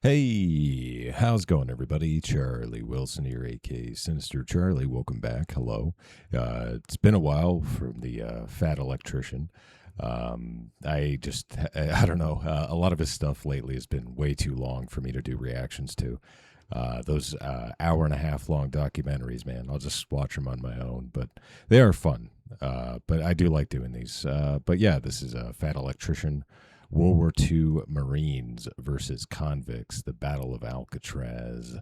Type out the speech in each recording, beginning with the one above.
Hey, how's it going, everybody? Charlie Wilson here, aka Sinister Charlie. Welcome back. Hello. It's been a while from the Fat Electrician. I don't know. A lot of his stuff lately has been way too long for me to do reactions to. Those hour and a half long documentaries, man, I'll just watch them on my own, but they are fun. But I do like doing these. But yeah, this is a Fat Electrician. World War II Marines versus Convicts, the Battle of Alcatraz.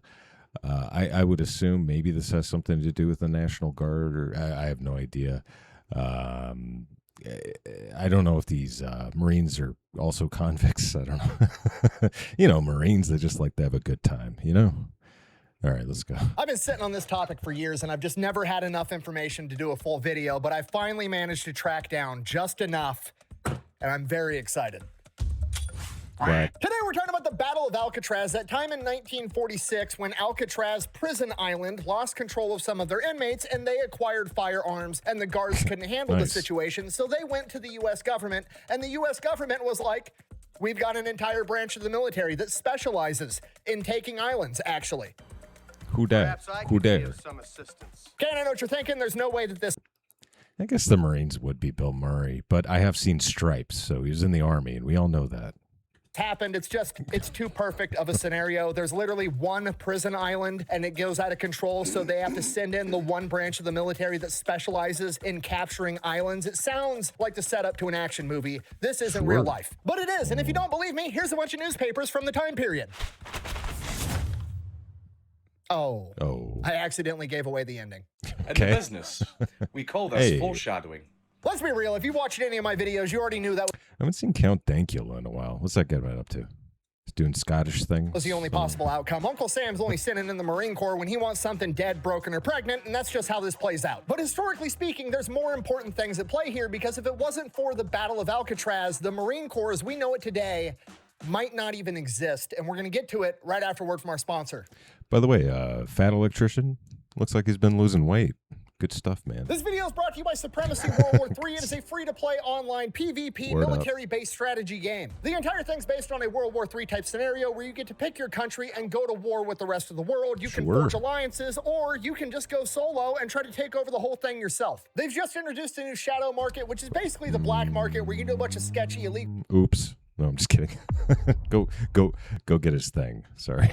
I would assume maybe this has something to do with the National Guard, or I have no idea. I don't know if these Marines are also convicts. I don't know. Marines, they just like to have a good time, All right, let's go. I've been sitting on this topic for years, and I've just never had enough information to do a full video, but I finally managed to track down just enough, and I'm very excited. Quack. Today we're talking about the Battle of Alcatraz, that time in 1946 when Alcatraz Prison Island lost control of some of their inmates and they acquired firearms and the guards couldn't handle the situation, so they went to the U.S. government, and the U.S. government was like, we've got an entire branch of the military that specializes in taking islands, actually. Who dare? Who dare? Some assistance. Okay, I know what you're thinking. There's no way that this I guess the Marines would be Bill Murray, but I have seen Stripes, so he was in the Army, and we all know that. happened. It's too perfect of a scenario. There's literally one prison island and it goes out of control, so they have to send in the one branch of the military that specializes in capturing islands. It sounds like the setup to an action movie. This isn't real life, but it is. And if you don't believe me, here's a bunch of newspapers from the time period. Oh. I accidentally gave away the ending. In the business, we call this foreshadowing. Let's be real. If you watched any of my videos, you already knew that I haven't seen Count Dankula in a while. What's that guy right up to? He's doing Scottish thing. was the only possible outcome. Uncle Sam's only sitting in the Marine Corps when he wants something dead, broken, or pregnant, and that's just how this plays out. But historically speaking, there's more important things at play here, because if it wasn't for the Battle of Alcatraz, the Marine Corps as we know it today might not even exist, and we're going to get to it right after word from our sponsor. By the way, Fat Electrician looks like he's been losing weight. Good stuff, man. This video is brought to you by Supremacy World War III. It is a free-to-play online PvP military-based strategy game. The entire thing's based on a World War III type scenario where you get to pick your country and go to war with the rest of the world. You can forge alliances, or you can just go solo and try to take over the whole thing yourself. They've just introduced a new shadow market, which is basically the black market where you do a bunch of sketchy elite. Oops. No, I'm just kidding. Go get his thing. Sorry.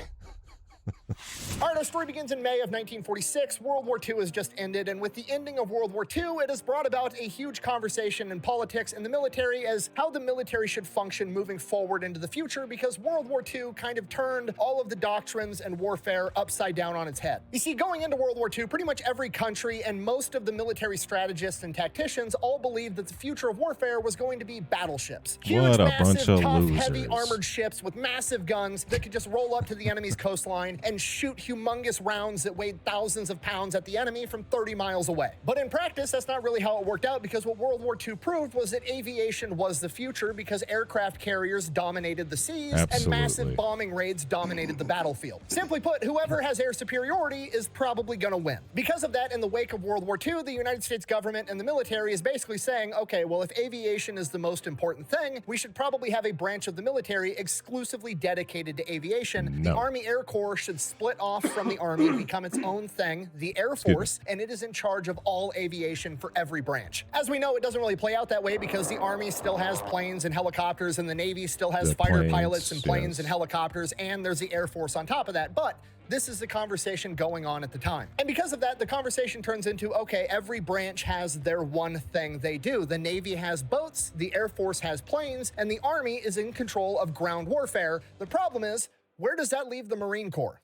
All right, our story begins in May of 1946. World War II has just ended, and with the ending of World War II, it has brought about a huge conversation in politics and the military as how the military should function moving forward into the future, because World War II kind of turned all of the doctrines and warfare upside down on its head. You see, going into World War II, pretty much every country and most of the military strategists and tacticians all believed that the future of warfare was going to be battleships. Huge, massive, tough, heavy armored ships with massive guns that could just roll up to the enemy's coastline and shoot humongous rounds that weighed thousands of pounds at the enemy from 30 miles away. But in practice, that's not really how it worked out, because what World War II proved was that aviation was the future, because aircraft carriers dominated the seas and massive bombing raids dominated the battlefield. Simply put, whoever has air superiority is probably going to win. Because of that, in the wake of World War II, the United States government and the military is basically saying, okay, well, if aviation is the most important thing, we should probably have a branch of the military exclusively dedicated to aviation. The Army Air Corps should split off from the Army and become its own thing, the Air Force, and it is in charge of all aviation for every branch. As we know, it doesn't really play out that way, because the Army still has planes and helicopters, and the Navy still has fighter pilots and planes and helicopters, and there's the Air Force on top of that. But this is the conversation going on at the time. And because of that, the conversation turns into, okay, every branch has their one thing they do. The Navy has boats, the Air Force has planes, and the Army is in control of ground warfare. The problem is, where does that leave the Marine Corps?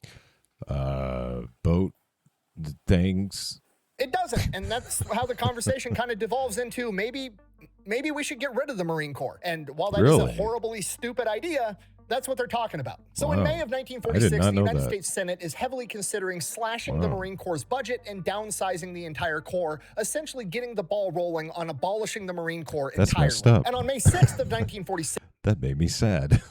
Boat things. It doesn't, and that's how the conversation kind of devolves into maybe we should get rid of the Marine Corps. And while that is a horribly stupid idea, that's what they're talking about. So in May of 1946, the United States Senate is heavily considering slashing the Marine Corps' budget and downsizing the entire Corps, essentially getting the ball rolling on abolishing the Marine Corps entirely. Messed up. And on May 6th of 1946, that made me sad.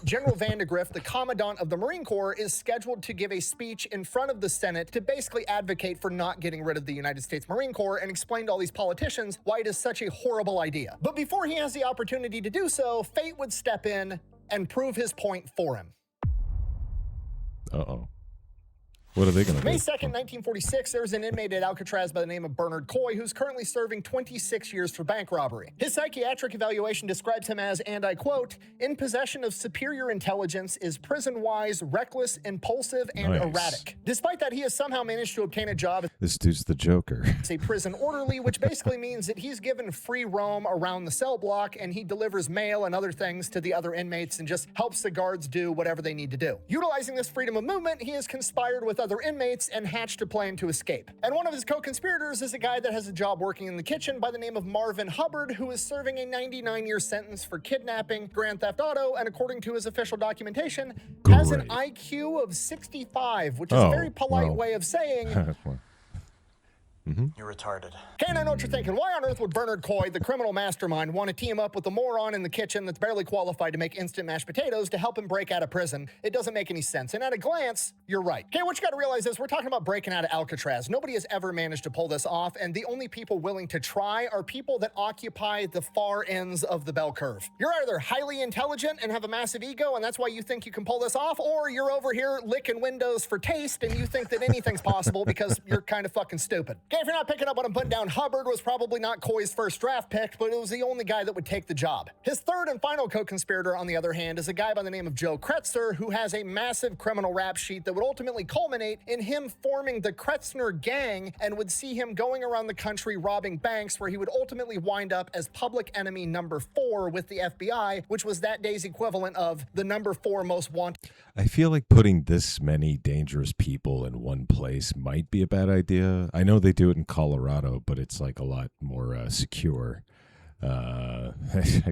General Vandegrift, the Commandant of the Marine Corps, is scheduled to give a speech in front of the Senate to basically advocate for not getting rid of the United States Marine Corps and explain to all these politicians why it is such a horrible idea. But before he has the opportunity to do so, fate would step in and prove his point for him. Uh-oh. What are they going to do? May 2nd, 1946, there was an inmate at Alcatraz by the name of Bernard Coy, who's currently serving 26 years for bank robbery. His psychiatric evaluation describes him as, and I quote, in possession of superior intelligence, is prison-wise, reckless, impulsive, and erratic. Despite that, he has somehow managed to obtain a job This dude's the Joker. as a prison orderly, which basically means that he's given free roam around the cell block, and he delivers mail and other things to the other inmates and just helps the guards do whatever they need to do. Utilizing this freedom of movement, he has conspired with other inmates and hatched a plan to escape. And one of his co-conspirators is a guy that has a job working in the kitchen by the name of Marvin Hubbard, who is serving a 99-year sentence for kidnapping, grand theft auto, and according to his official documentation, has an IQ of 65, which is a very polite way of saying You're retarded. Okay, and I know what you're thinking. Why on earth would Bernard Coy, the criminal mastermind, want to team up with the moron in the kitchen that's barely qualified to make instant mashed potatoes to help him break out of prison? It doesn't make any sense. And at a glance, you're right. Okay, what you got to realize is we're talking about breaking out of Alcatraz. Nobody has ever managed to pull this off, and the only people willing to try are people that occupy the far ends of the bell curve. You're either highly intelligent and have a massive ego, and that's why you think you can pull this off, or you're over here licking windows for taste, and you think that anything's possible because you're kind of fucking stupid. Okay, if you're not picking up what I'm putting down, Hubbard was probably not Coy's first draft pick, but it was the only guy that would take the job. His third and final co-conspirator, on the other hand, is a guy by the name of Joe Kretzner, who has a massive criminal rap sheet that would ultimately culminate in him forming the Kretzner gang and would see him going around the country robbing banks, where he would ultimately wind up as public enemy number 4 with the FBI, which was that day's equivalent of the number 4 most wanted. I feel like putting this many dangerous people in one place might be a bad idea. I know they do it in Colorado, but it's like a lot more secure. I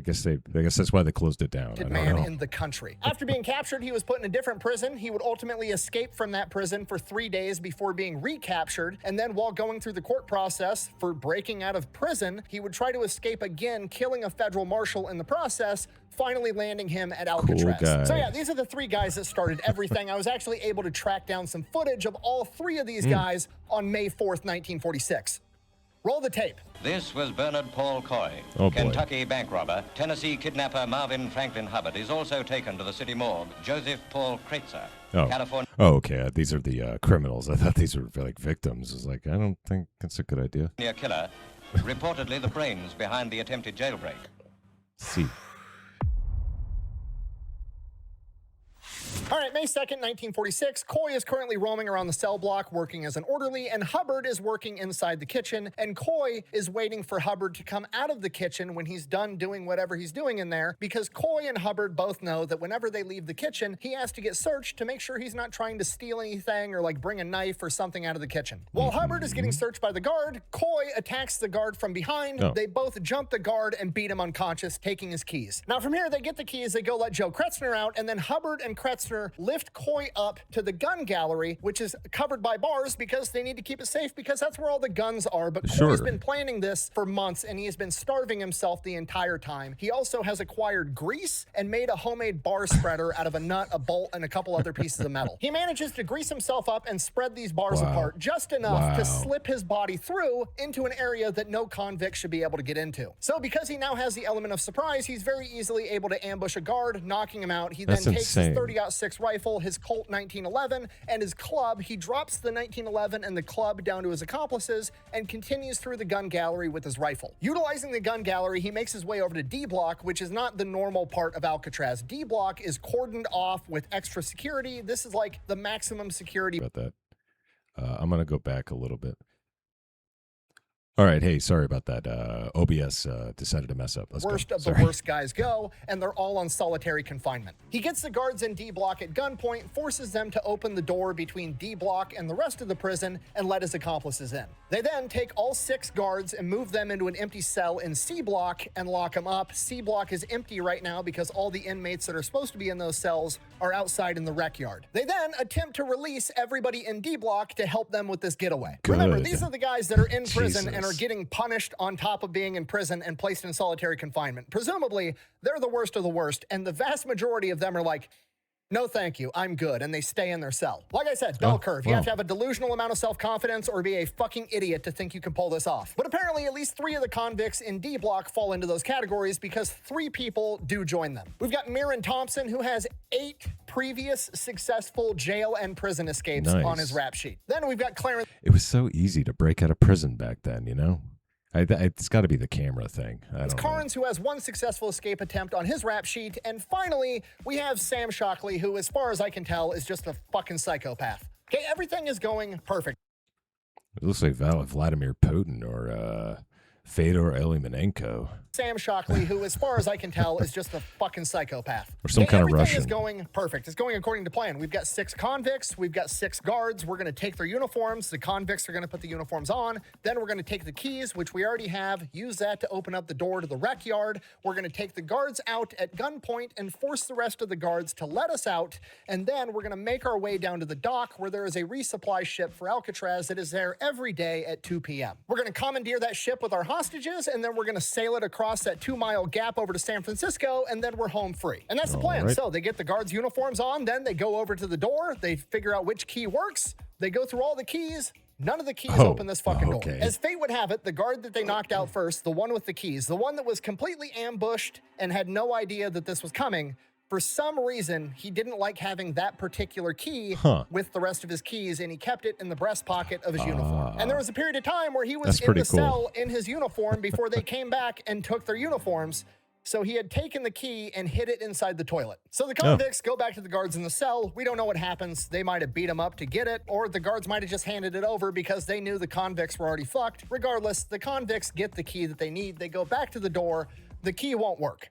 guess that's why they closed it down. I don't Man know. in the country. After being captured, he was put in a different prison. He would ultimately escape from that prison for 3 days before being recaptured. And then while going through the court process for breaking out of prison, he would try to escape again, killing a federal marshal in the process, finally landing him at Alcatraz. Cool guy. So yeah, these are the 3 guys that started everything. I was actually able to track down some footage of all 3 of these guys on May 4th, 1946. Roll the tape. This was Bernard Paul Coy, Oh, boy. Kentucky bank robber. Tennessee kidnapper Marvin Franklin Hubbard is also taken to the city morgue. Joseph Paul Kreitzer, California. Oh, okay. These are the criminals. I thought these were like victims. It's like, I don't think that's a good idea. Killer, reportedly the brains behind the attempted jailbreak. See. All right, May 2nd, 1946, Coy is currently roaming around the cell block working as an orderly, and Hubbard is working inside the kitchen, and Coy is waiting for Hubbard to come out of the kitchen when he's done doing whatever he's doing in there, because Coy and Hubbard both know that whenever they leave the kitchen, he has to get searched to make sure he's not trying to steal anything or like bring a knife or something out of the kitchen. While Hubbard is getting searched by the guard, Coy attacks the guard from behind. Oh. They both jump the guard and beat him unconscious, taking his keys. Now from here, they get the keys, they go let Joe Kretzner out, and then Hubbard and Kretzner lift Coy up to the gun gallery, which is covered by bars because they need to keep it safe, because that's where all the guns are. But Coy's been planning this for months, and he has been starving himself the entire time. He also has acquired grease and made a homemade bar spreader out of a nut, a bolt, and a couple other pieces of metal. He manages to grease himself up and spread these bars apart just enough to slip his body through into an area that no convict should be able to get into. So because he now has the element of surprise, he's very easily able to ambush a guard, knocking him out. He then takes his 30-06 rifle, his Colt 1911, and his club. He drops the 1911 and the club down to his accomplices and continues through the gun gallery with his rifle. Utilizing the gun gallery, he makes his way over to D Block, which is not the normal part of Alcatraz. D Block is cordoned off with extra security. This is like the maximum security. About that. I'm going to go back a little bit. All right. Hey, sorry about that. OBS decided to mess up. Let's worst go. of the worst guys go, and they're all on solitary confinement. He gets the guards in D Block at gunpoint, forces them to open the door between D Block and the rest of the prison, and let his accomplices in. They then take all 6 guards and move them into an empty cell in C Block and lock them up. C Block is empty right now because all the inmates that are supposed to be in those cells are outside in the rec yard. They then attempt to release everybody in D Block to help them with this getaway. Remember, these are the guys that are in prison and are getting punished on top of being in prison and placed in solitary confinement. Presumably, they're the worst of the worst, and the vast majority of them are like, No, thank you. I'm good. And they stay in their cell. Like I said, bell curve. You have to have a delusional amount of self-confidence or be a fucking idiot to think you can pull this off. But apparently, at least 3 of the convicts in D Block fall into those categories because 3 people do join them. We've got Miran Thompson, who has 8 previous successful jail and prison escapes on his rap sheet. Then we've got Clarence. It was so easy to break out of prison back then, you know? It's got to be the camera thing. Carnes, who has 1 successful escape attempt on his rap sheet. And finally, we have Sam Shockley, who, as far as I can tell, is just a fucking psychopath. Okay, everything is going perfect. It looks like Vladimir Putin or Fedor Emelianenko. Sam Shockley, who, as far as I can tell, is just a fucking psychopath. Or some kind of Russian. Everything is going perfect. It's going according to plan. We've got 6 convicts. We've got 6 guards. We're going to take their uniforms. The convicts are going to put the uniforms on. Then we're going to take the keys, which we already have, use that to open up the door to the rec yard. We're going to take the guards out at gunpoint and force the rest of the guards to let us out. And then we're going to make our way down to the dock where there is a resupply ship for Alcatraz that is there every day at 2 p.m. We're going to commandeer that ship with our hostages, and then we're going to sail it across that 2-mile gap over to San Francisco, and then we're home free. And that's the plan. So they get the guards' uniforms on, then they go over to the door, they figure out which key works, they go through all the keys. None of the keys open this fucking door. As fate would have it, the guard that they knocked out first, the one with the keys, the one that was completely ambushed and had no idea that this was coming, for some reason, he didn't like having that particular key with the rest of his keys, and he kept it in the breast pocket of his uniform. And there was a period of time where he was in the cell in his uniform before they came back and took their uniforms. So he had taken the key and hid it inside the toilet. So the convicts go back to the guards in the cell. We don't know what happens. They might have beat him up to get it, or the guards might have just handed it over because they knew the convicts were already fucked. Regardless, the convicts get the key that they need. They go back to the door. The key won't work.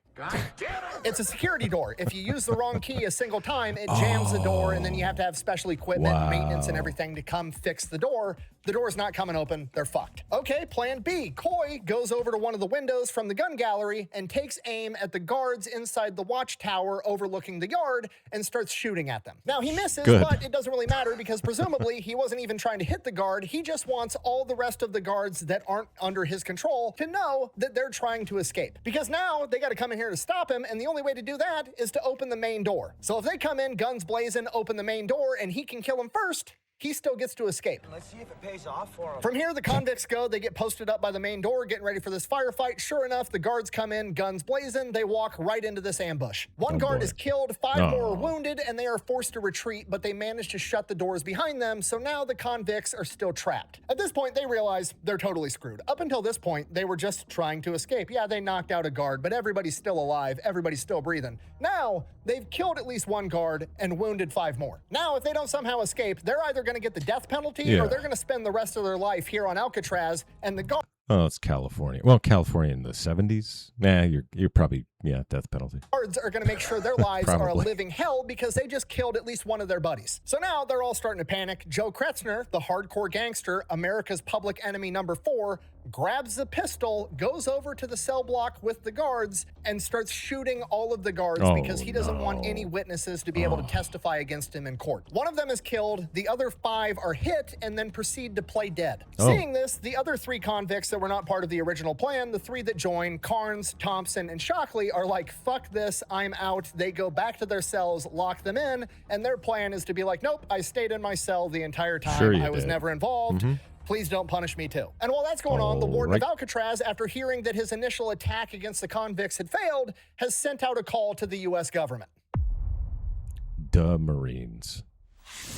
It's a security door. If you use the wrong key a single time, it jams the door, and then you have to have special equipment, maintenance, and everything to come fix the door. The door's not coming open. They're fucked. Okay, plan B. Coy goes over to one of the windows from the gun gallery and takes aim at the guards inside the watchtower overlooking the yard and starts shooting at them. Now, he misses, but it doesn't really matter because presumably he wasn't even trying to hit the guard. He just wants all the rest of the guards that aren't under his control to know that they're trying to escape. Because now they got to come in here to stop him, and the only way to do that is to open the main door. So if they come in, guns blazing, open the main door, and he can kill him first, he still gets to escape. Let's see if it pays off for him. From here, the convicts go. They get posted up by the main door, getting ready for this firefight. Sure enough, the guards come in, guns blazing. They walk right into this ambush. One guard is killed, 5 more are wounded, and they are forced to retreat, but they manage to shut the doors behind them, so now the convicts are still trapped. At this point, they realize they're totally screwed. Up until this point, they were just trying to escape. Yeah, they knocked out a guard, but everybody's still alive. Everybody's still breathing. Now, they've killed at least 1 guard and wounded 5 more. Now, if they don't somehow escape, they're either going to get the death penalty or they're going to spend the rest of their life here on Alcatraz, and the guard... Oh, it's California. Well, California in the 70s? Nah, you're probably, death penalty. Guards are going to make sure their lives are a living hell because they just killed at least one of their buddies. So now they're all starting to panic. Joe Kretzner, the hardcore gangster, America's public enemy number 4, grabs the pistol, goes over to the cell block with the guards, and starts shooting all of the guards because he doesn't want any witnesses to be able to testify against him in court. One of them is killed, the other 5 are hit, and then proceed to play dead. Seeing this, the other 3 convicts that were not part of the original plan, the 3 that join, Carnes, Thompson, and Shockley, are like, fuck this, I'm out. They go back to their cells, lock them in, and their plan is to be like, nope, I stayed in my cell the entire time. I was never involved. Please don't punish me too. And while that's going on, the warden of Alcatraz, after hearing that his initial attack against the convicts had failed, has sent out a call to the U.S. government. Duh, Marines.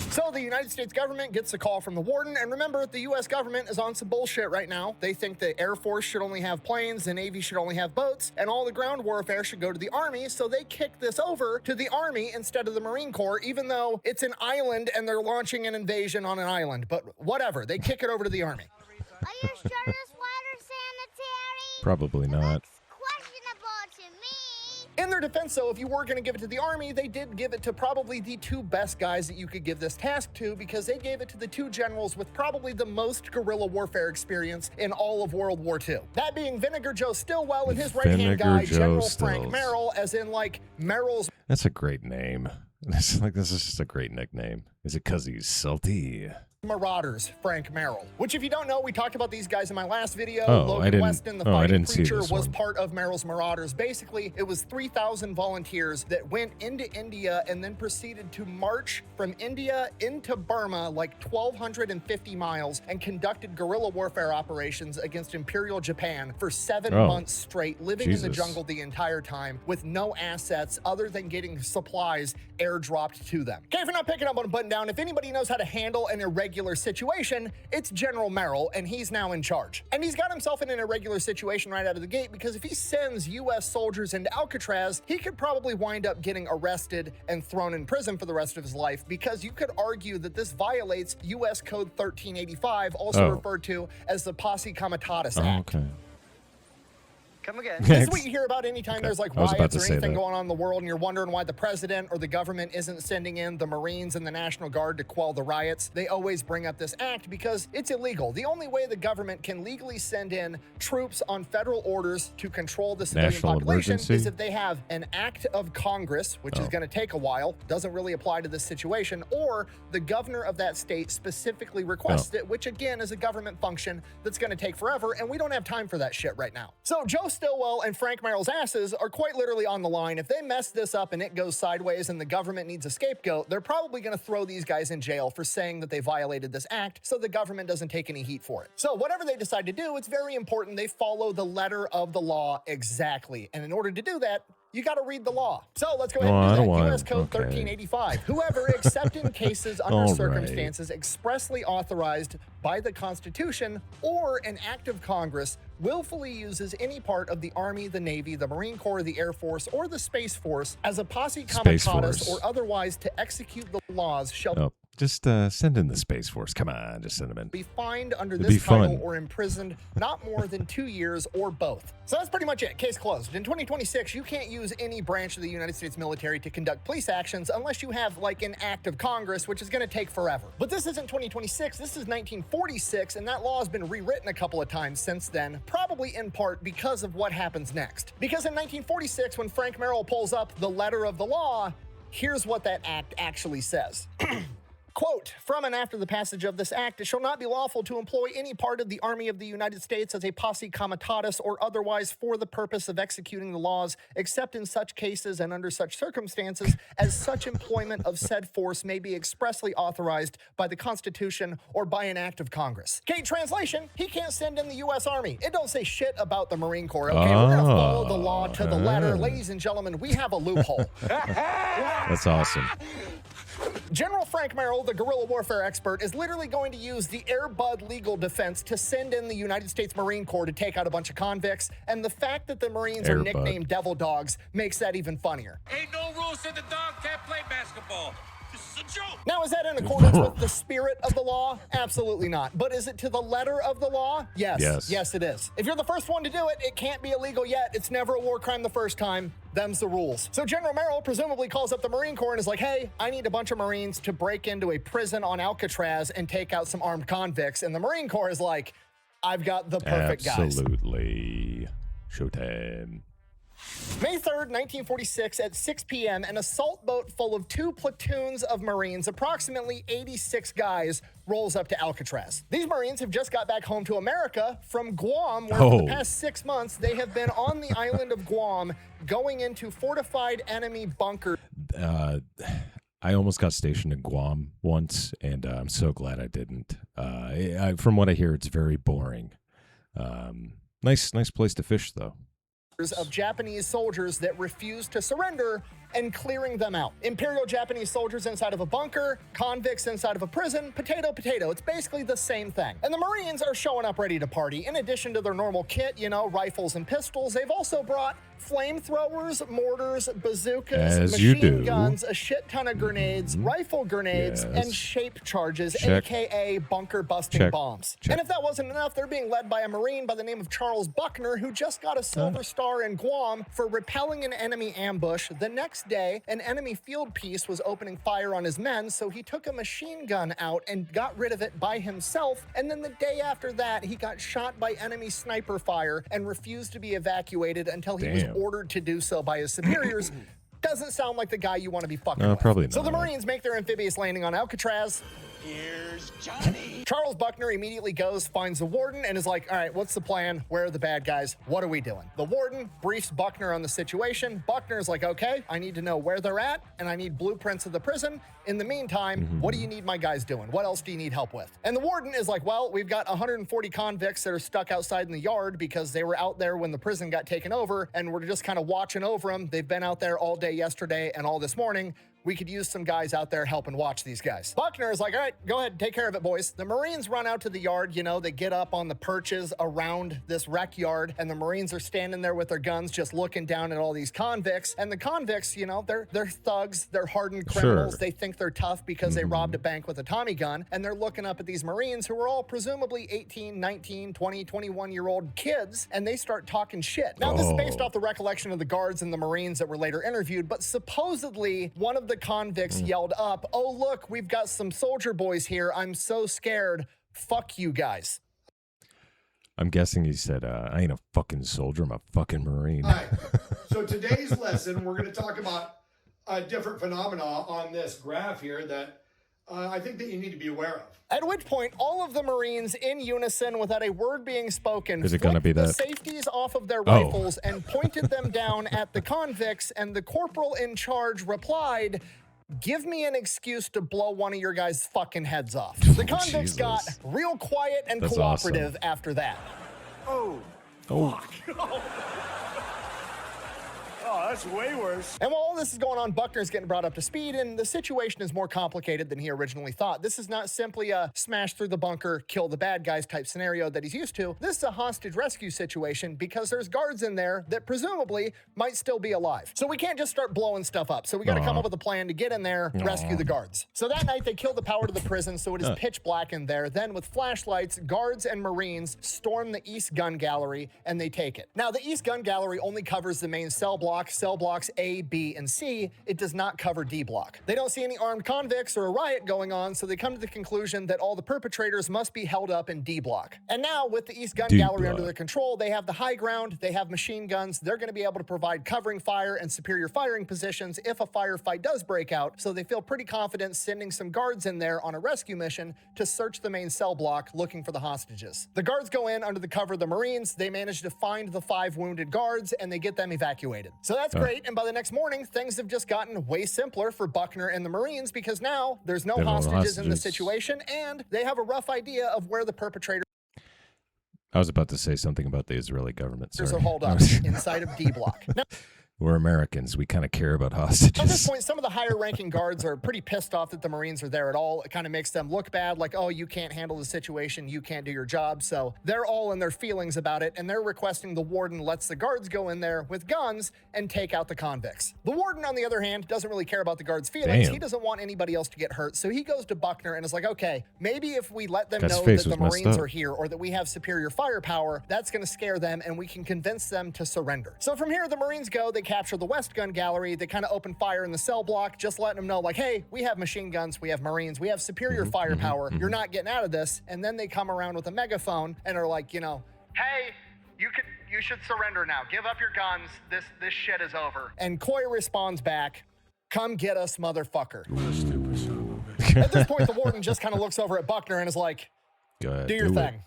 So the United States government gets a call from the warden, and remember, the U.S. government is on some bullshit right now. They think the Air Force should only have planes, the Navy should only have boats, and all the ground warfare should go to the Army, so they kick this over to the Army instead of the Marine Corps, even though it's an island and they're launching an invasion on an island. But whatever, they kick it over to the Army. Are you sure this water's sanitary? Probably not. Looks questionable to me. In their defense, though, if you were going to give it to the Army, they did give it to probably the 2 best guys that you could give this task to, because they gave it to the 2 generals with probably the most guerrilla warfare experience in all of World War II. That being Vinegar Joe Stillwell and his right-hand guy, General Frank Merrill, as in, like, Merrill's... That's a great name. This is just a great nickname. Is it because he's salty? Marauders, Frank Merrill. Which, if you don't know, we talked about these guys in my last video. Oh, Logan Weston, the fighting preacher, was one. part of Merrill's Marauders. Basically, it was 3,000 volunteers that went into India and then proceeded to march from India into Burma, like 1,250 miles, and conducted guerrilla warfare operations against Imperial Japan for 7 months straight, living in the jungle the entire time with no assets other than getting supplies airdropped to them. Okay, if you're not picking up on a button down, if anybody knows how to handle an irregular situation, it's General Merrill, and he's now in charge. And he's got himself in an irregular situation right out of the gate, because if he sends U.S. soldiers into Alcatraz, he could probably wind up getting arrested and thrown in prison for the rest of his life, because you could argue that this violates U.S. Code 1385, also referred to as the Posse Comitatus Act. Okay. Come again. This is what you hear about anytime there's like I was about riots to or say anything that. going on in the world, and you're wondering why the president or the government isn't sending in the Marines and the National Guard to quell the riots. They always bring up this act because it's illegal. The only way the government can legally send in troops on federal orders to control the civilian National population emergency? is if they have an act of Congress, which is going to take a while, doesn't really apply to this situation, or the governor of that state specifically requests it, which again is a government function that's going to take forever, and we don't have time for that shit right now. So Joe Stillwell and Frank Merrill's asses are quite literally on the line. If they mess this up and it goes sideways and the government needs a scapegoat, they're probably going to throw these guys in jail for saying that they violated this act, so the government doesn't take any heat for it. So whatever they decide to do, it's very important they follow the letter of the law exactly. And in order to do that, you got to read the law. So let's go ahead and do that. U.S. Code 1385. Whoever, except in cases under circumstances expressly authorized by the Constitution or an act of Congress, willfully uses any part of the Army, the Navy, the Marine Corps, the Air Force, or the Space Force as a posse comitatus or otherwise to execute the laws shall just send in the Space Force. Come on, just send them in. be fined under It'd this be title fun. or imprisoned not more than 2 years or both. So that's pretty much it. Case closed. In 2026, you can't use any branch of the United States military to conduct police actions unless you have like an act of Congress, which is going to take forever. But this isn't 2026. This is 1946, and that law has been rewritten a couple of times since then, probably in part because of what happens next. Because in 1946, when Frank Merrill pulls up the letter of the law, here's what that act actually says. Quote, from and after the passage of this act, it shall not be lawful to employ any part of the Army of the United States as a posse comitatus or otherwise for the purpose of executing the laws, except in such cases and under such circumstances as such employment of said force may be expressly authorized by the Constitution or by an act of Congress. Okay, translation, he can't send in the U.S. Army. It don't say shit about the Marine Corps, okay? We're going to follow the law to the letter. Ladies and gentlemen, we have a loophole. That's awesome. General Frank Merrill, the guerrilla warfare expert, is literally going to use the Air Bud legal defense to send in the United States Marine Corps to take out a bunch of convicts, and the fact that the Marines are nicknamed devil dogs makes that even funnier. Ain't no rules that the dog can't play basketball. This is a joke. Now, is that in accordance with the spirit of the law? Absolutely not. But is it to the letter of the law? Yes. Yes, it is. If you're the first one to do it, it can't be illegal yet. It's never a war crime the first time. Them's the rules. So General Merrill presumably calls up the Marine Corps and is like, hey, I need a bunch of Marines to break into a prison on Alcatraz and take out some armed convicts. And the Marine Corps is like, I've got the perfect guys. Absolutely. Showtime. May 3rd, 1946 at 6 p.m., an assault boat full of 2 platoons of Marines, approximately 86 guys, rolls up to Alcatraz. These Marines have just got back home to America from Guam, where for the past 6 months, they have been on the island of Guam going into fortified enemy bunkers. I almost got stationed in Guam once, and I'm so glad I didn't. From what I hear, it's very boring. Nice place to fish, though. Of Japanese soldiers that refused to surrender and clearing them out. Imperial Japanese soldiers inside of a bunker, convicts inside of a prison, potato, potato. It's basically the same thing. And the Marines are showing up ready to party. In addition to their normal kit, you know, rifles and pistols, they've also brought flamethrowers, mortars, bazookas, machine guns, a shit ton of grenades, rifle grenades, and shape charges, aka bunker-busting bombs. And if that wasn't enough, they're being led by a Marine by the name of Charles Buckner, who just got a Silver Star in Guam for repelling an enemy ambush. The next day, an enemy field piece was opening fire on his men, so he took a machine gun out and got rid of it by himself. And then the day after that, he got shot by enemy sniper fire and refused to be evacuated until he was ordered to do so by his superiors. Doesn't sound like the guy you want to be fucking with. Probably not. So the Marines make their amphibious landing on Alcatraz. Here's Johnny. Charles Buckner immediately goes, finds the warden, and is like, all right, what's the plan? Where are the bad guys? What are we doing? The warden briefs Buckner on the situation. Buckner's like, okay, I need to know where they're at, and I need blueprints of the prison. In the meantime, what do you need my guys doing? What else do you need help with? And the warden is like, well, we've got 140 convicts that are stuck outside in the yard because they were out there when the prison got taken over, and we're just kind of watching over them. They've been out there all day yesterday and all this morning. We could use some guys out there helping watch these guys. Buckner is like, all right, go ahead, take care of it, boys. The Marines run out to the yard, you know, they get up on the perches around this wreck yard, and the Marines are standing there with their guns just looking down at all these convicts. And the convicts, you know, they're thugs, they're hardened criminals. Sure. They think they're tough because they robbed a bank with a Tommy gun, and they're looking up at these Marines who are all presumably 18, 19, 20, 21-year-old kids, and they start talking shit. Now, this is based off the recollection of the guards and the Marines that were later interviewed, but supposedly one of the convicts yelled up, oh, look, we've got some soldier boys here. I'm so scared. Fuck you guys. I'm guessing he said, I ain't a fucking soldier. I'm a fucking Marine. All right. So today's lesson, we're going to talk about a different phenomena on this graph here that I think that you need to be aware of. At which point, all of the Marines, in unison, without a word being spoken, Is it gonna be the that? safeties off of their rifles and pointed them down at the convicts, and the corporal in charge replied, give me an excuse to blow one of your guys' fucking heads off. The convicts Jesus. got real quiet and That's cooperative awesome. after that. Oh, that's way worse. And while all this is going on, Buckner's getting brought up to speed, and the situation is more complicated than he originally thought. This is not simply a smash through the bunker, kill the bad guys type scenario that he's used to. This is a hostage rescue situation because there's guards in there that presumably might still be alive. So we can't just start blowing stuff up. So we got to come up with a plan to get in there, rescue the guards. So that night they kill the power to the prison, so it is pitch black in there. Then with flashlights, guards and Marines storm the East Gun Gallery, and they take it. Now, the East Gun Gallery only covers the main cell blocks A, B, and C. It does not cover D block. They don't see any armed convicts or a riot going on, so they come to the conclusion that all the perpetrators must be held up in D block. And now, with the East Gun D Gallery block. under their control, they have the high ground, they have machine guns, they're going to be able to provide covering fire and superior firing positions if a firefight does break out, so they feel pretty confident sending some guards in there on a rescue mission to search the main cell block looking for the hostages. The guards go in under the cover of the Marines, they manage to find the 5 wounded guards, and they get them evacuated. So that's great, and by the next morning, things have just gotten way simpler for Buckner and the Marines because now there's no hostages in the situation, and they have a rough idea of where the perpetrators I was about to say something about the Israeli government. Sorry. are holed up inside of D block. Now, We're Americans. We kind of care about at this hostages. point, some of the higher ranking guards are pretty pissed off that the Marines are there at all. It kind of makes them look bad, like, oh, you can't handle the situation, you can't do your job. So they're all in their feelings about it, and they're requesting the warden lets the guards go in there with guns and take out the convicts. The warden, on the other hand, doesn't really care about the guards' feelings. Damn. He doesn't want anybody else to get hurt. So he goes to Buckner and is like, okay, maybe if we let them Guy's know face that the was messed Marines up. are here or that we have superior firepower, that's going to scare them and we can convince them to surrender. So from here, the Marines go, they capture the West Gun Gallery, they kind of open fire in the cell block, just letting them know, like, hey, we have machine guns, we have Marines, we have superior firepower, you're not getting out of this. And then they come around with a megaphone and are like, you know, hey, you should surrender now. Give up your guns. This shit is over. And Coy responds back, come get us, motherfucker. At this point, the warden just kind of looks over at Buckner and is like, Go ahead, do your it. thing.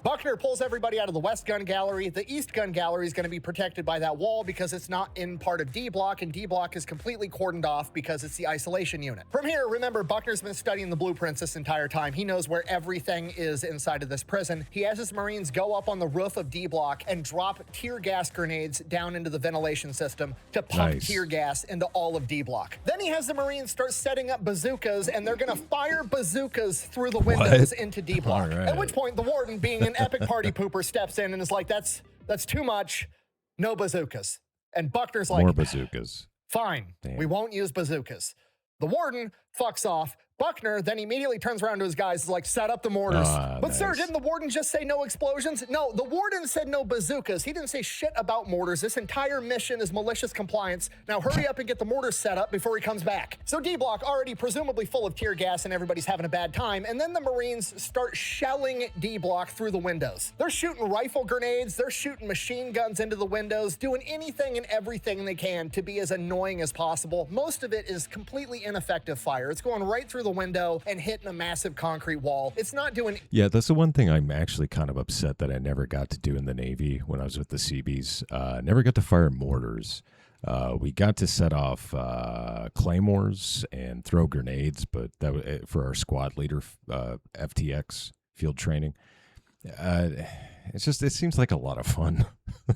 Buckner pulls everybody out of the West Gun Gallery. The East Gun Gallery is going to be protected by that wall because it's not in part of D block, and D block is completely cordoned off because it's the isolation unit. From here, remember, Buckner's been studying the blueprints this entire time. He knows where everything is inside of this prison. He has his Marines go up on the roof of D block and drop tear gas grenades down into the ventilation system to pump Nice. tear gas into all of D block. Then he has the Marines start setting up bazookas, and they're going to fire bazookas through the windows into D block. All right. At which point, the warden, being an epic party pooper, steps in and is like, that's too much. No bazookas. And Buckner's like, More bazookas. fine, Damn. we won't use bazookas. The warden fucks off. Buckner then immediately turns around to his guys, is like, set up the mortars. But Nice. sir, didn't the warden just say no explosions? No, the warden said no bazookas. He didn't say shit about mortars. This entire mission is malicious compliance. Now hurry up and get the mortars set up before he comes back. So D-Block, already presumably full of tear gas and everybody's having a bad time, and then the Marines start shelling D-Block through the windows. They're shooting rifle grenades, they're shooting machine guns into the windows, doing anything and everything they can to be as annoying as possible. Most of it is completely ineffective fire. It's going right through the window and hitting a massive concrete wall. It's not doing... Yeah, that's the one thing I'm actually kind of upset that I never got to do in the Navy when I was with the Seabees. Never got to fire mortars. We got to set off claymores and throw grenades, but that was for our squad leader FTX field training. It seems like a lot of fun.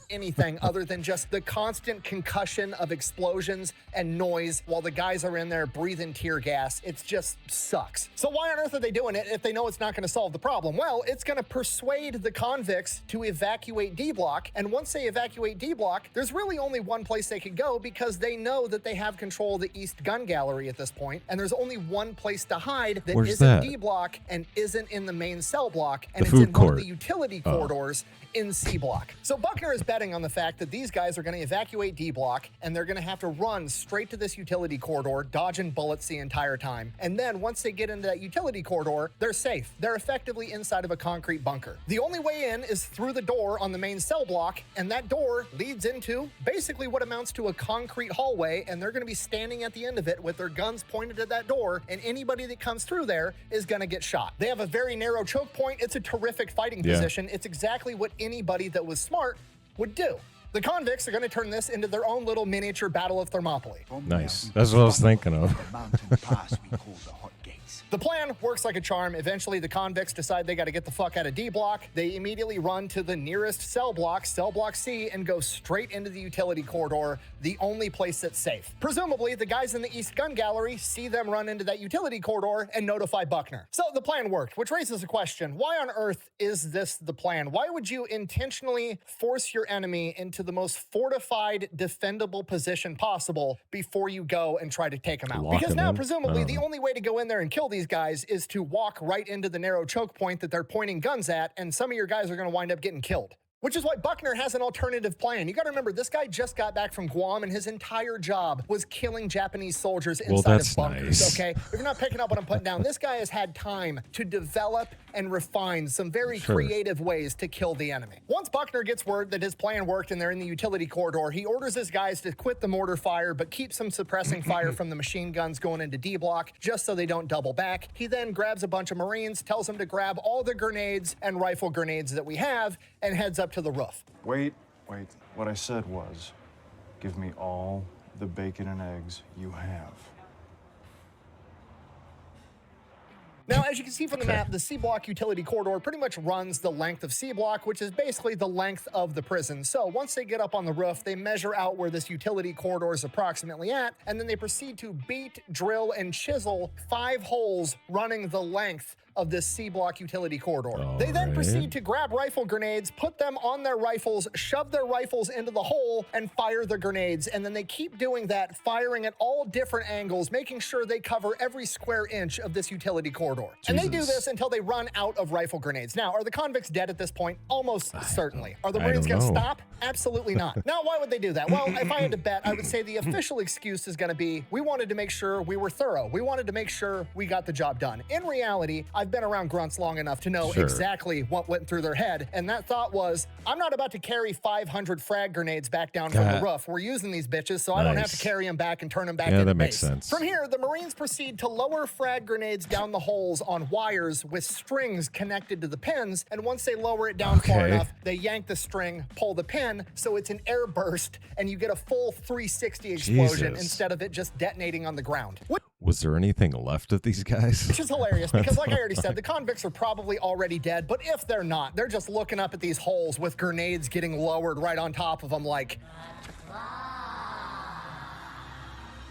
anything other than just the constant concussion of explosions and noise while the guys are in there breathing tear gas. It just sucks. So why on earth are they doing it if they know it's not going to solve the problem? Well, it's going to persuade the convicts to evacuate D-Block, and once they evacuate D-Block, there's really only one place they could go because they know that they have control of the East Gun Gallery at this point, and there's only one place to hide that Where's isn't that? D-Block and isn't in the main cell block, and The it's in food one of court. the utility corridors in C block. So Buckner is betting on the fact that these guys are going to evacuate D block and they're going to have to run straight to this utility corridor, dodging bullets the entire time. And then once they get into that utility corridor, they're safe. They're effectively inside of a concrete bunker. The only way in is through the door on the main cell block, and that door leads into basically what amounts to a concrete hallway, and they're going to be standing at the end of it with their guns pointed at that door, and anybody that comes through there is going to get shot. They have a very narrow choke point. It's a terrific fighting position. It's exactly what anybody that was smart would do. The convicts are going to turn this into their own little miniature Battle of Thermopylae. Nice. That's what I was thinking of. The plan works like a charm. Eventually, the convicts decide they got to get the fuck out of D block. They immediately run to the nearest cell block C, and go straight into the utility corridor, the only place that's safe. Presumably, the guys in the East Gun Gallery see them run into that utility corridor and notify Buckner. So the plan worked, which raises a question. Why on earth is this the plan? Why would you intentionally force your enemy into the most fortified, defendable position possible before you go and try to take them out? Lock Because them now, in? presumably, I the don't know. only way to go in there and kill these guys is to walk right into the narrow choke point that they're pointing guns at, and some of your guys are going to wind up getting killed. Which is why Buckner has an alternative plan. You got to remember, this guy just got back from Guam, and his entire job was killing Japanese soldiers inside that's of bunkers, nice. okay? If you're not picking up what I'm putting down, this guy has had time to develop and refine some very creative ways to kill the enemy. Once Buckner gets word that his plan worked and they're in the utility corridor, he orders his guys to quit the mortar fire, but keep some suppressing fire from the machine guns going into D block, just so they don't double back. He then grabs a bunch of Marines, tells them to grab all the grenades and rifle grenades that we have, and heads up to the roof. Wait. What I said was, give me all the bacon and eggs you have. Now, as you can see from the map, the C block utility corridor pretty much runs the length of C block, which is basically the length of the prison. So once they get up on the roof, they measure out where this utility corridor is approximately at, and then they proceed to beat, drill, and chisel 5 holes running the length of this C block utility corridor. They then proceed to grab rifle grenades, put them on their rifles, shove their rifles into the hole, and fire the grenades. And then they keep doing that, firing at all different angles, making sure they cover every square inch of this utility corridor. And they do this until they run out of rifle grenades. Now, are the convicts dead at this point? Almost certainly. Are the Marines going to stop? Absolutely not. Now, why would they do that? Well, if I had to bet, I would say the official excuse is going to be, we wanted to make sure we were thorough. We wanted to make sure we got the job done. In reality, I've been around grunts long enough to know exactly what went through their head, and that thought was, I'm not about to carry 500 frag grenades back down from the roof. We're using these bitches, so I don't have to carry them back and turn them back into that base. makes sense. From here, the Marines proceed to lower frag grenades down the holes on wires with strings connected to the pins, and once they lower it down far enough, they yank the string, pull the pin, so it's an air burst, and you get a full 360 explosion instead of it just detonating on the ground. Was there anything left of these guys? Which is hilarious because, like I already said, the convicts are probably already dead, but if they're not, they're just looking up at these holes with grenades getting lowered right on top of them like...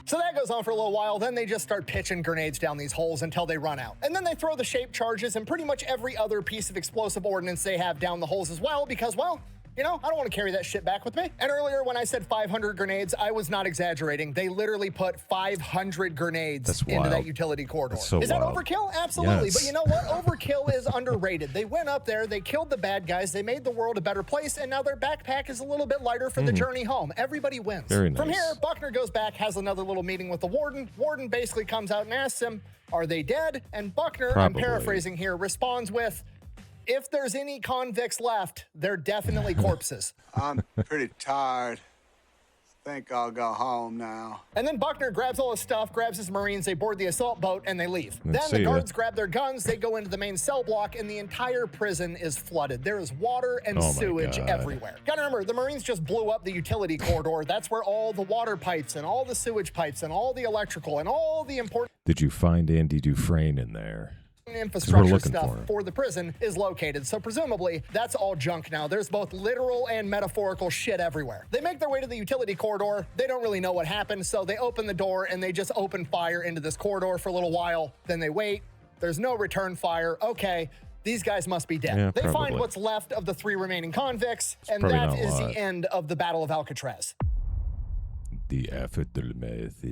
So that goes on for a little while, then they just start pitching grenades down these holes until they run out. And then they throw the shape charges and pretty much every other piece of explosive ordnance they have down the holes as well because, well, You know, I don't want to carry that shit back with me. And earlier when I said 500 grenades, I was not exaggerating. They literally put 500 grenades into that utility corridor. So is that overkill? Absolutely. Yes. But you know what? Overkill is underrated. They went up there, they killed the bad guys, they made the world a better place, and now their backpack is a little bit lighter for the journey home. Everybody wins. Very nice. From here, Buckner goes back, has another little meeting with the warden. Warden basically comes out and asks him, are they dead? And Buckner, Probably. I'm paraphrasing here, responds with, if there's any convicts left, they're definitely corpses. I'm pretty tired. Think I'll go home now. And then Buckner grabs all his stuff, grabs his Marines, they board the assault boat, and they leave. Let's Then the see guards grab their guns, they go into the main cell block, and the entire prison is flooded. There is water and sewage everywhere. Gotta remember, the Marines just blew up the utility corridor. That's where all the water pipes and all the sewage pipes and all the electrical and all the important... Did you find Andy Dufresne in there? Infrastructure stuff for the prison is located. So presumably that's all junk now. There's both literal and metaphorical shit everywhere. They make their way to the utility corridor. They don't really know what happened. So they open the door and they just open fire into this corridor for a little while. Then they wait. There's no return fire. Okay. These guys must be dead. Yeah, they probably. find what's left of the 3 remaining convicts. And probably that not a is lot. the end of the Battle of Alcatraz. The aftermath.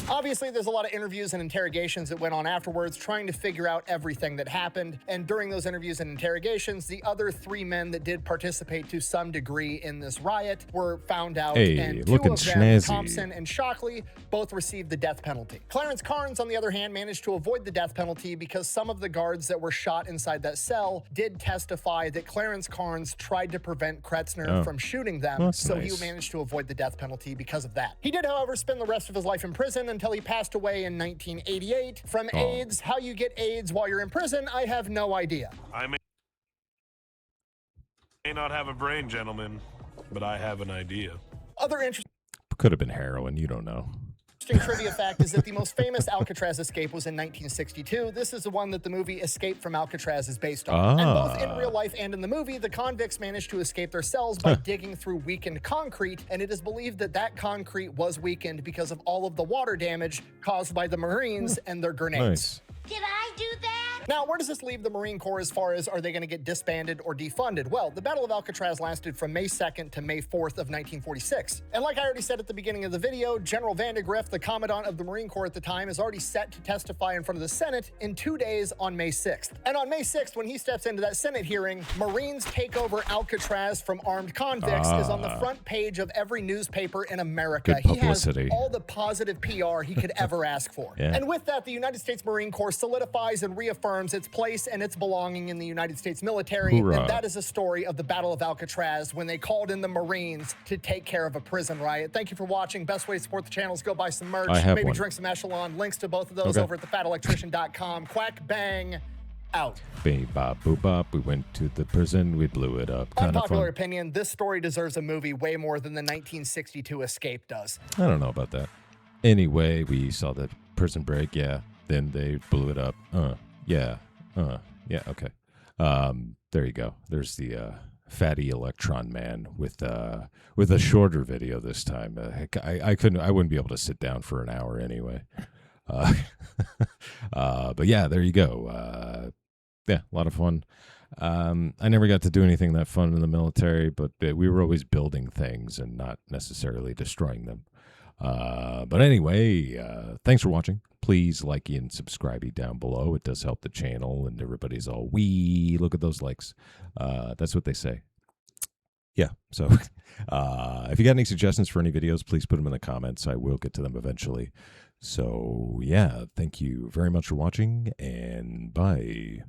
Obviously, there's a lot of interviews and interrogations that went on afterwards, trying to figure out everything that happened. And during those interviews and interrogations, the other 3 men that did participate to some degree in this riot were found out. Hey, and 2 looking of them, snazzy. Thompson and Shockley, both received the death penalty. Clarence Carnes, on the other hand, managed to avoid the death penalty because some of the guards that were shot inside that cell did testify that Clarence Carnes tried to prevent Kretzner from shooting them. That's so nice. he managed to avoid the death penalty because of that. He did, however, spend the rest of his life in prison until he passed away in 1988 from AIDS. How you get AIDS while you're in prison, I have no idea. I may not have a brain, gentlemen, but I have an idea. Other interesting Could have been heroin. You don't know. trivia fact is that the most famous Alcatraz escape was in 1962. This is the one that the movie Escape from Alcatraz is based on. And both in real life and in the movie, the convicts managed to escape their cells by digging through weakened concrete, and it is believed that that concrete was weakened because of all of the water damage caused by the Marines and their grenades. Nice. Did I do that? Now, where does this leave the Marine Corps as far as are they going to get disbanded or defunded? Well, the Battle of Alcatraz lasted from May 2nd to May 4th of 1946. And like I already said at the beginning of the video, General Vandegrift, the Commandant of the Marine Corps at the time, is already set to testify in front of the Senate in 2 days on May 6th. And on May 6th, when he steps into that Senate hearing, Marines take over Alcatraz from armed convicts is on the front page of every newspaper in America. Good publicity. He has all the positive PR he could ever ask for. Yeah. And with that, the United States Marine Corps solidifies and reaffirms its place and its belonging in the United States military. Hoorah. And that is a story of the Battle of Alcatraz when they called in the Marines to take care of a prison riot. Thank you for watching. Best way to support the channel is go buy some merch, I have maybe one. drink some Echelon. Links to both of those Okay. over at thefatelectrician.com. Quack bang out. Beep, bop, boop, bop. We went to the prison. We blew it up. Kind of Unpopular fun. opinion, this story deserves a movie way more than the 1962 Escape does. I don't know about that. Anyway, we saw the prison break. Yeah. Then they blew it up. Yeah. Yeah. Okay. There you go. There's the fatty electron man with a shorter video this time. I wouldn't be able to sit down for an hour anyway. But yeah, there you go. Yeah, a lot of fun. I never got to do anything that fun in the military, but we were always building things and not necessarily destroying them. But anyway, thanks for watching. Please like and subscribe down below. It does help the channel, and everybody's all, wee, look at those likes. That's what they say. Yeah, so if you got any suggestions for any videos, please put them in the comments. I will get to them eventually. So yeah, thank you very much for watching, and bye.